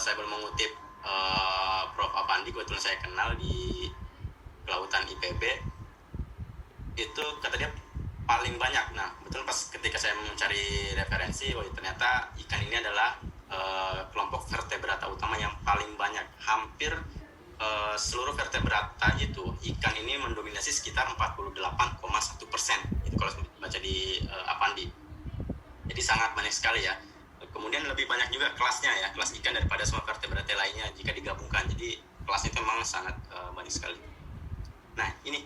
saya boleh mengutip Prof. Apandi, kebetulan saya kenal di kelautan IPB, itu kata dia paling banyak. Nah, betul pas ketika saya mencari referensi, ternyata ikan ini adalah kelompok vertebrata utama yang paling banyak. Hampir seluruh vertebrata itu, ikan ini mendominasi sekitar 48,1%. Itu kalau baca di Apandi. Jadi sangat banyak sekali ya. Kemudian lebih banyak juga kelasnya ya, kelas ikan daripada semua vertebrata lainnya jika digabungkan. Jadi kelasnya itu memang sangat banyak sekali. Nah, ini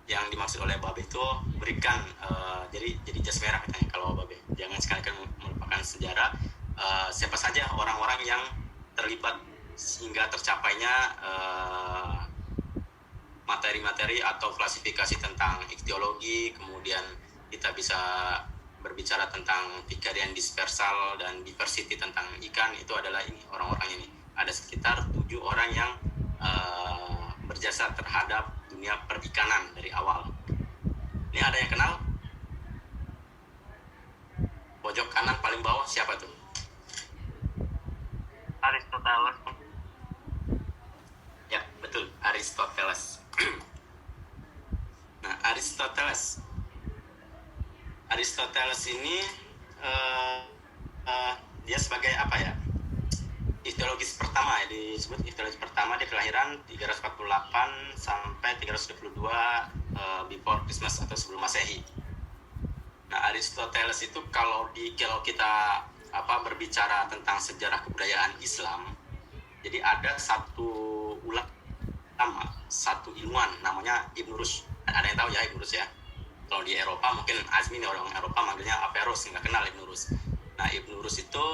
yang dimaksud oleh Babe itu berikan jadi jas merah katanya kalau Babe. Jangan sekali-kali melupakan sejarah siapa saja orang-orang yang terlibat sehingga tercapainya materi-materi atau klasifikasi tentang ichtyologi. Kemudian kita bisa berbicara tentang Pickerian dispersal dan diversity tentang ikan. Itu adalah ini orang-orang ini. Ada sekitar 7 orang yang berjasa terhadap dunia perikanan dari awal. Ini ada yang kenal? Pojok kanan paling bawah siapa tuh? Aristoteles. Ya, betul, Aristoteles. Nah, Aristoteles ini dia sebagai apa ya? Ichtyologis pertama ya, disebut ichtyologis pertama. Dia kelahiran 348 sampai 322 before Christmas atau sebelum Masehi. Nah, Aristoteles itu kalau kita berbicara tentang sejarah kebudayaan Islam, jadi ada satu ulama, satu ilmuwan namanya Ibn Rushd. Ada yang tahu ya Ibn Rushd ya? Kalau di Eropa mungkin Azmi nih, orang Eropa manggilnya Averroes, nggak kenal Ibn Rushd. Nah, Ibn Rushd itu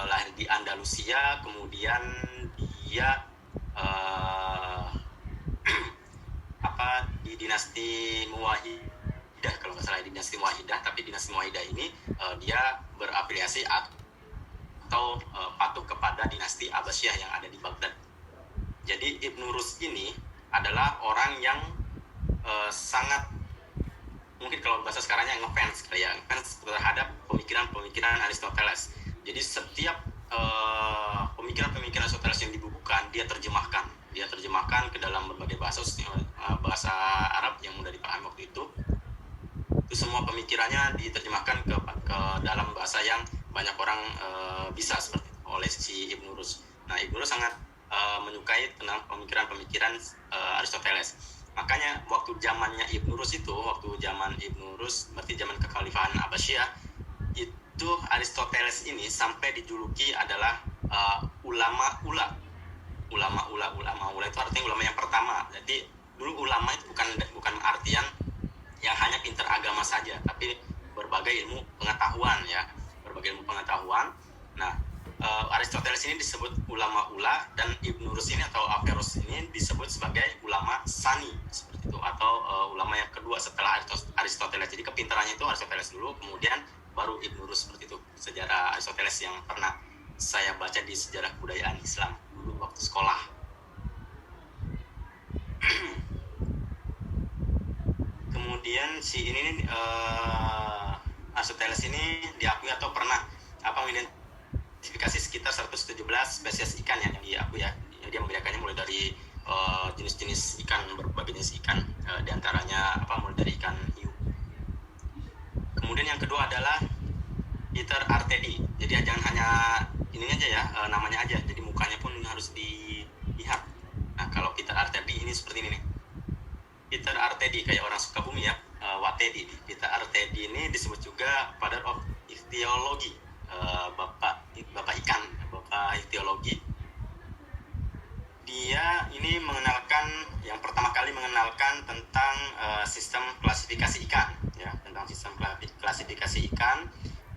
lahir di Andalusia, kemudian dia di dinasti Muwahhidah, kalau nggak salah dinasti Muwahhidah. Tapi dinasti Muwahhidah ini dia berafiliasi atau patuh kepada dinasti Abbasiyah yang ada di Baghdad. Jadi Ibn Rushd ini adalah orang yang sangat, mungkin kalau bahasa sekarangnya ngefans terhadap pemikiran Aristoteles. Jadi setiap pemikiran Aristoteles yang dibukukan dia terjemahkan ke dalam berbagai bahasa Arab yang mudah dipahami waktu itu. Itu semua pemikirannya diterjemahkan ke dalam bahasa yang banyak orang bisa, seperti itu, oleh si Ibn Rushd. Nah, Ibn Rushd sangat menyukai tentang pemikiran Aristoteles. Makanya waktu zamannya Ibn Rushd berarti zaman kekhalifahan Abbasiyah, itu Aristoteles ini sampai dijuluki adalah ulama ula itu artinya ulama yang pertama. Jadi dulu ulama itu bukan artian yang hanya pintar agama saja, tapi berbagai ilmu pengetahuan ya, Nah, Aristoteles ini disebut ulama ula, dan Ibn Rushd ini atau Averroes ini disebut sebagai ulama sani, seperti itu, atau ulama yang kedua setelah Aristoteles. Jadi kepintarannya itu Aristoteles dulu, kemudian baru Ibn Rushd, seperti itu sejarah Aristoteles yang pernah saya baca di sejarah kebudayaan Islam dulu waktu sekolah. Kemudian si ini Aristoteles ini diakui atau pernah mengidentifikasi sekitar 117 spesies ikan yang diakui ya. Dia membedakannya mulai dari jenis-jenis ikan, berbagai jenis ikan, diantaranya mulai dari ikan hiu. Kemudian yang kedua adalah Peter Artedi. Jadi jangan hanya ini aja ya, namanya aja, jadi mukanya pun harus dilihat. Nah, kalau Peter Artedi ini seperti ini nih. Peter Artedi kayak orang Sukabumi ya, Watedi. Peter Artedi ini disebut juga father of ichtyology, bapak ikan, bapak ichtyologi. Dia ini yang pertama kali mengenalkan tentang sistem klasifikasi ikan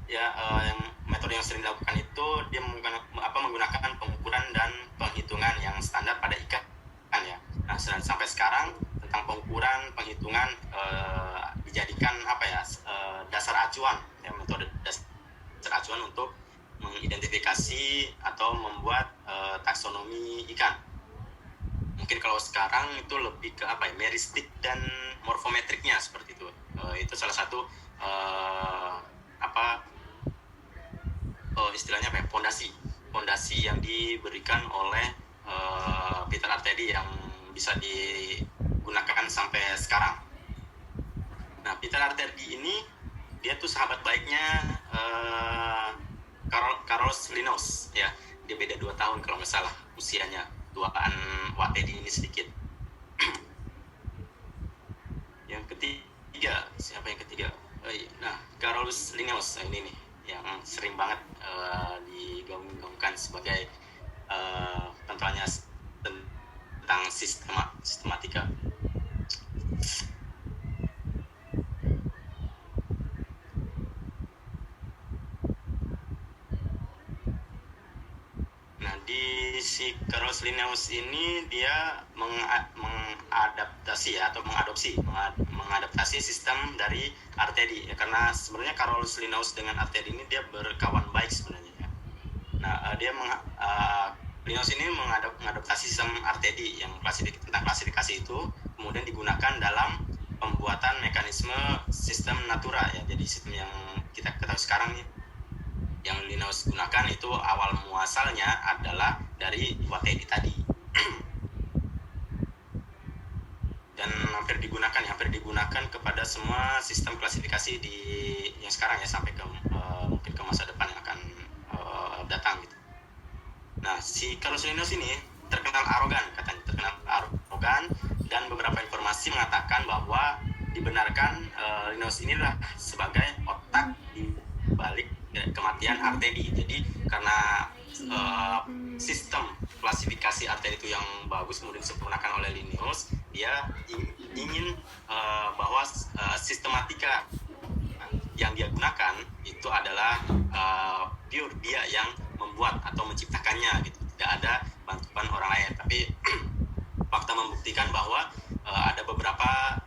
ya, yang metode yang sering dilakukan itu dia menggunakan pengukuran dan penghitungan yang standar pada ikan ya. Nah, sampai sekarang tentang pengukuran, penghitungan dijadikan dasar acuan ya, metode dasar acuan untuk mengidentifikasi atau membuat taksonomi ikan. Mungkin kalau sekarang itu lebih ke meristik dan morfometriknya, seperti itu. Itu salah satu istilahnya fondasi adaptasi yang diberikan oleh Peter Artedi yang bisa digunakan sampai sekarang. Nah, Peter Artedi ini dia tuh sahabat baiknya Carlos Linnaeus ya. Dia beda 2 tahun kalau nggak salah usianya, tuaan Watedi ini sedikit. Yang ketiga, siapa yang ketiga? Nah, Carlos Linnaeus ini nih yang sering banget digaung-gaungkan sebagai tentunya tentang sistematika. Nah, di si Carlos Linnaeus ini dia mengadaptasi atau mengadaptasi sistem dari Artedi ya, karena sebenarnya Carlos Linnaeus dengan Artedi ini dia berkawan baik sebenarnya ya. Nah, Linnaeus ini mengadaptasi sistem Artedi yang tentang klasifikasi itu kemudian digunakan dalam pembuatan mekanisme sistem natura ya. Jadi sistem yang kita ketahui sekarang nih yang Linnaeus gunakan itu awal muasalnya adalah dari Watedi tadi. Dan hampir digunakan kepada semua sistem klasifikasi di yang sekarang ya, sampai ke mungkin ke masa depan yang akan datang gitu. Nah, si Carlos Linnaeus ini terkenal arogan dan beberapa informasi mengatakan bahwa dibenarkan Linnaeus inilah sebagai otak di balik kematian Artedi. Jadi karena sistem klasifikasi Artedi itu yang bagus kemudian disempurnakan oleh Linnaeus, dia ingin bahwa sistematika yang dia gunakan itu adalah pure dia yang membuat atau menciptakannya gitu. Tidak ada bantuan orang lain, tapi fakta membuktikan bahwa ada beberapa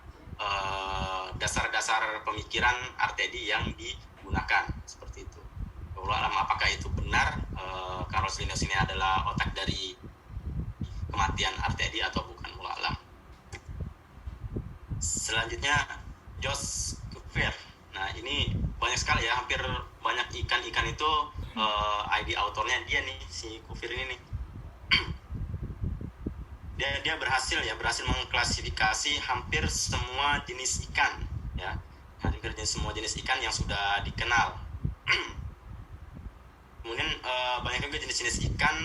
dasar-dasar pemikiran Artedi yang digunakan seperti itu. Wallahu alam apakah itu benar Carlos Linnaeus ini adalah otak dari kematian Artedi atau bukan, wallahu alam. Selanjutnya Jos Cuvier. Nah, ini banyak sekali ya, hampir banyak ikan itu ID autornya dia nih, si Cuvier ini nih. dia berhasil mengklasifikasi hampir semua jenis ikan ya, hampir semua jenis ikan yang sudah dikenal. Kemudian banyak juga jenis-jenis ikan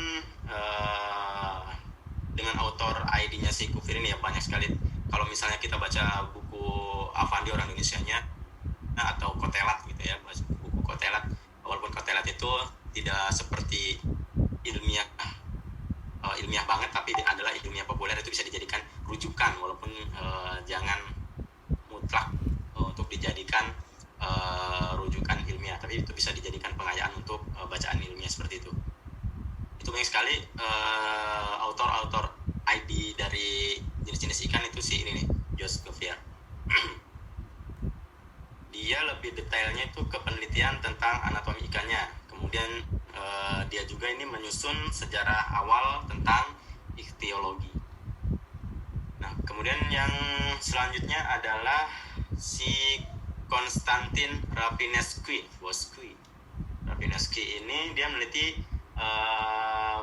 dengan autor ID-nya si Cuvier ini ya, banyak sekali. Kalau misalnya kita baca buku Avandi orang Indonesianya atau Kotelat gitu ya, buku Kotelat, walaupun Kotelat itu tidak seperti ilmiah banget, tapi adalah ilmiah populer, itu bisa dijadikan rujukan walaupun jangan mutlak untuk dijadikan rujukan ilmiah, tapi itu bisa dijadikan pengayaan untuk bacaan ilmiah seperti itu. Itu banyak sekali autor ID dari jenis-jenis ikan itu si ini nih, Jos Cuvier. Dia lebih detailnya itu ke penelitian tentang anatomi ikannya. Kemudian dia juga ini menyusun sejarah awal tentang ichtyologi. Nah, kemudian yang selanjutnya adalah si Konstantin Rafinescu. Rafinescu ini dia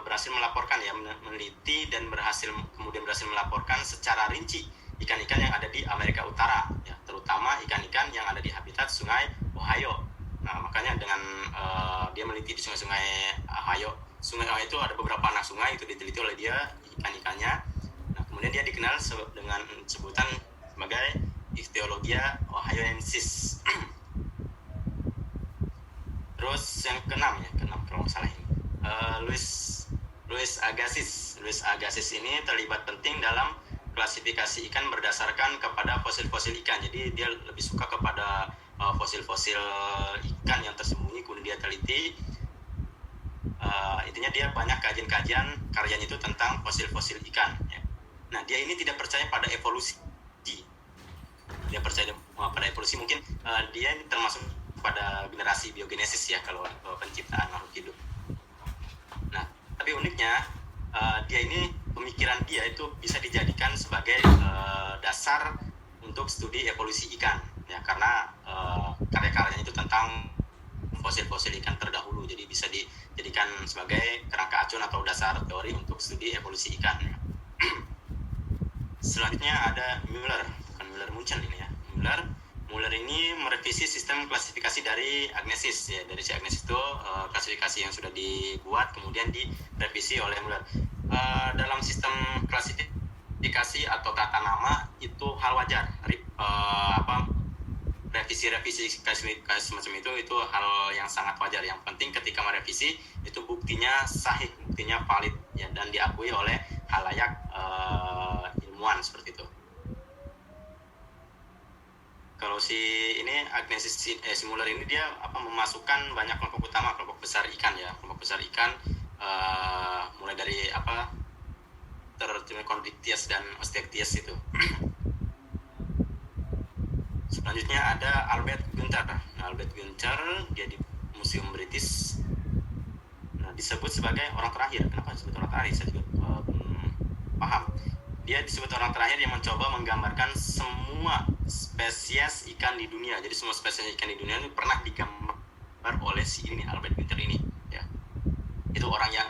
berhasil melaporkan ya, meneliti dan kemudian berhasil melaporkan secara rinci ikan-ikan yang ada di Amerika Utara ya, terutama ikan-ikan yang ada di habitat Sungai Ohio. Nah, makanya dengan dia meneliti di sungai-sungai Ohio. Sungai Ohio itu ada beberapa anak sungai, itu diteliti oleh dia ikan-ikannya. Nah, kemudian dia dikenal dengan sebutan sebagai Ichthyologia ohioensis. Terus yang keenam kalau nggak salah ini, Louis Agassiz ini terlibat penting dalam klasifikasi ikan berdasarkan kepada fosil-fosil ikan. Jadi dia lebih suka kepada fosil-fosil ikan yang tersembunyi, kemudian dia teliti. Intinya dia banyak kajian karyanya itu tentang fosil-fosil ikan ya. Nah, dia ini tidak percaya pada evolusi. Dia percaya pada evolusi, mungkin dia ini termasuk pada generasi biogenesis ya, kalau penciptaan makhluk hidup. Nah, tapi uniknya pemikiran dia itu bisa dijadikan sebagai dasar untuk studi evolusi ikan ya, karena karya-karyanya itu tentang fosil-fosil ikan terdahulu, jadi bisa dijadikan sebagai kerangka acuan atau dasar teori untuk studi evolusi ikan. Selanjutnya ada Mueller, bukan Mueller-Munchen ini ya. Mueller ini merevisi sistem klasifikasi dari Agnesis ya. Dari si Agnesis itu klasifikasi yang sudah dibuat kemudian direvisi oleh Mueller. Dalam sistem klasifikasi atau tata nama itu hal wajar. Revisi semacam itu hal yang sangat wajar. Yang penting ketika merevisi itu buktinya sahih, buktinya valid ya, dan diakui oleh halayak ilmuwan seperti itu. Kalau si Agnesis Mueller ini dia memasukkan banyak kelompok utama, kelompok besar ikan ya, kelompok besar ikan mulai dari Chondrichthyes dan Osteichthyes itu. Selanjutnya ada Albert Günther. Albert Günther dia di Museum British. Disebut sebagai orang terakhir. Kenapa disebut orang terakhir? Saya juga paham. Dia disebut orang terakhir yang mencoba menggambarkan semua spesies ikan di dunia. Jadi semua spesies ikan di dunia ini pernah digambar oleh si ini Albert Günther ini. Ya. Itu orang yang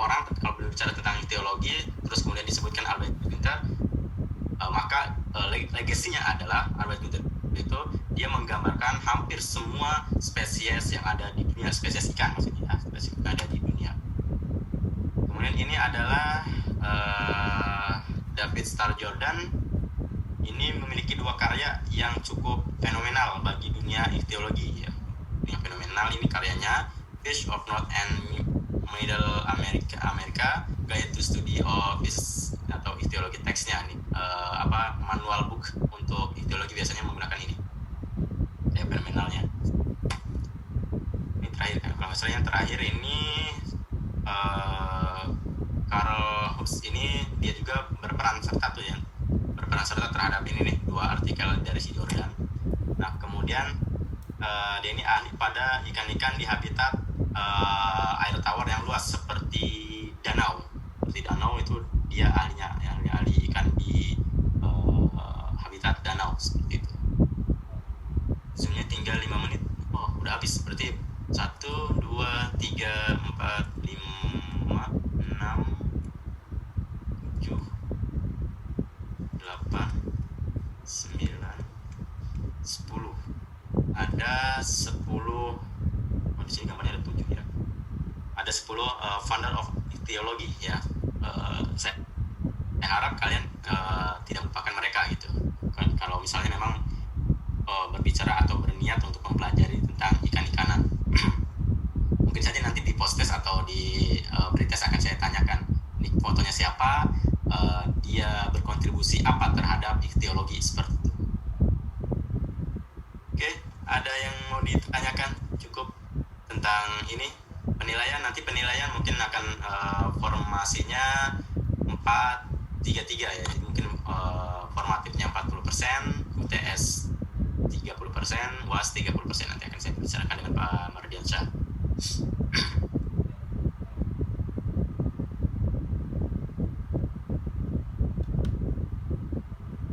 orang kalau berbicara tentang teologi terus kemudian disebutkan Albert Günther, maka legasinya adalah Albert Günther itu dia menggambarkan hampir semua spesies yang ada di dunia, spesies ikan maksudnya, spesies yang ada di dunia. Kemudian ini adalah David Starr Jordan. Ini memiliki dua karya yang cukup fenomenal bagi dunia ichthyoologi ya. Yang fenomenal ini karyanya Fish of North and Middle America, Guide to Study of Fish atau ichthyoology text-nya nih. Manual book untuk ichthyoologi biasanya menggunakan ini. Kayak fenomenalnya. Ini terakhir kan. Kalau misalnya yang terakhir ini Carl Hooks ini dia juga berperan serta terhadap ini nih, dua artikel dari si Jordan. Nah kemudian dia ini ahli pada ikan-ikan di habitat air tawar yang luas seperti danau. Seperti danau itu dia ahli ikan di habitat danau seperti itu. Sebenarnya tinggal 5 menit. Oh udah habis berarti 1, 2, 3, 4, 5, 6, 7, 8, 9, 10. Ada 10. Di sini gambarnya ada 7 ya. Ada 10 founder of ichthyoology ya. Saya harap kalian tidak melupakan mereka gitu. Kalau misalnya memang berbicara atau berniat untuk mempelajari tentang ikan-ikanan. Mungkin saja nanti di post-test atau di pretest akan saya tanyakan ini fotonya siapa, dia berkontribusi apa terhadap ichthyoologi seperti itu. Oke, ada yang mau ditanyakan cukup tentang ini penilaian? Nanti penilaian mungkin akan formasinya 4-3-3 ya. Jadi mungkin formatifnya 40%, UTS 30%, UAS 30%. Nanti akan saya bicarakan dengan Pak Mardiansyah.